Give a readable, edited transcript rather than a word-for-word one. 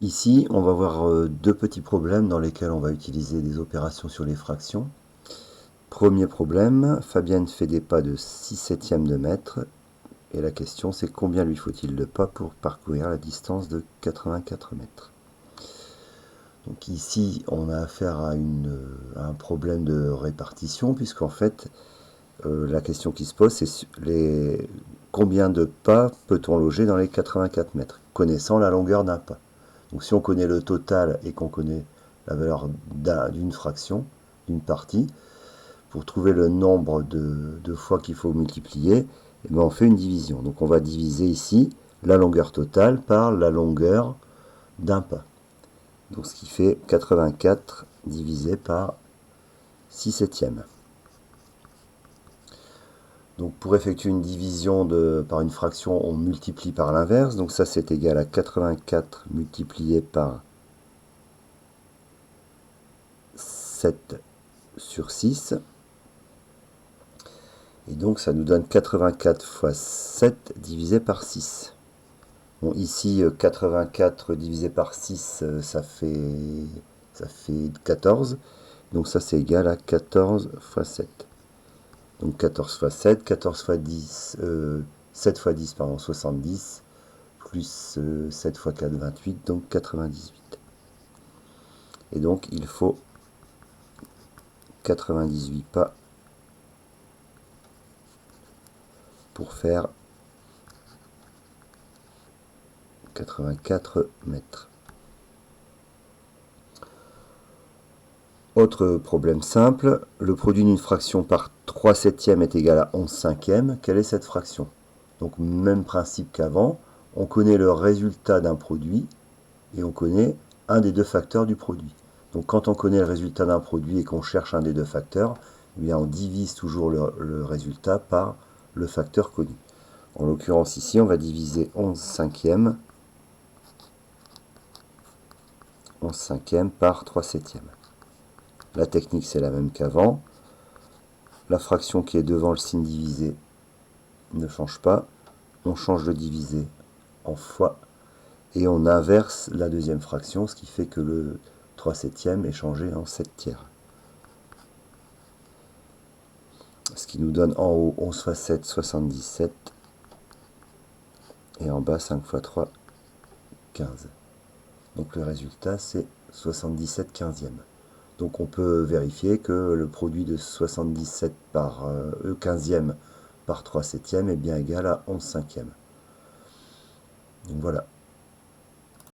Ici, on va voir deux petits problèmes dans lesquels on va utiliser des opérations sur les fractions. Premier problème, Fabienne fait des pas de 6/7 de mètre. Et la question, c'est combien lui faut-il de pas pour parcourir la distance de 84 mètres. Donc ici, on a affaire à un problème de répartition, puisqu'en fait, la question qui se pose, c'est combien de pas peut-on loger dans les 84 mètres, connaissant la longueur d'un pas. Donc si on connaît le total et qu'on connaît la valeur d'une fraction, d'une partie, pour trouver le nombre de fois qu'il faut multiplier, eh ben on fait une division. Donc on va diviser ici la longueur totale par la longueur d'un pas. Donc ce qui fait 84 divisé par 6/7. Donc pour effectuer une division par une fraction, on multiplie par l'inverse. Donc ça c'est égal à 84 multiplié par 7 sur 6. Et donc ça nous donne 84 fois 7 divisé par 6. Bon, ici 84 divisé par 6, ça fait 14. Donc ça c'est égal à 14 fois 7. Donc 14 fois 7, 14 fois 10, 7 fois 10, pardon, 70, plus 7 fois 4, 28, donc 98. Et donc il faut 98 pas pour faire 84 mètres. Autre problème simple, le produit d'une fraction par 3/7 est égal à 11/5. Quelle est cette fraction? Donc même principe qu'avant, on connaît le résultat d'un produit et on connaît un des deux facteurs du produit. Donc quand on connaît le résultat d'un produit et qu'on cherche un des deux facteurs, eh bien on divise toujours le résultat par le facteur connu. En l'occurrence ici, on va diviser 11/5 par 3/7. La technique c'est la même qu'avant. La fraction qui est devant le signe divisé ne change pas. On change le divisé en fois et on inverse la deuxième fraction, ce qui fait que le 3/7 est changé en 7/3. Ce qui nous donne en haut 11 fois 7, 77. Et en bas 5 fois 3, 15. Donc le résultat c'est 77/15. Donc on peut vérifier que le produit de 77 par 15e par 3/7 est bien égal à 11/5. Donc voilà.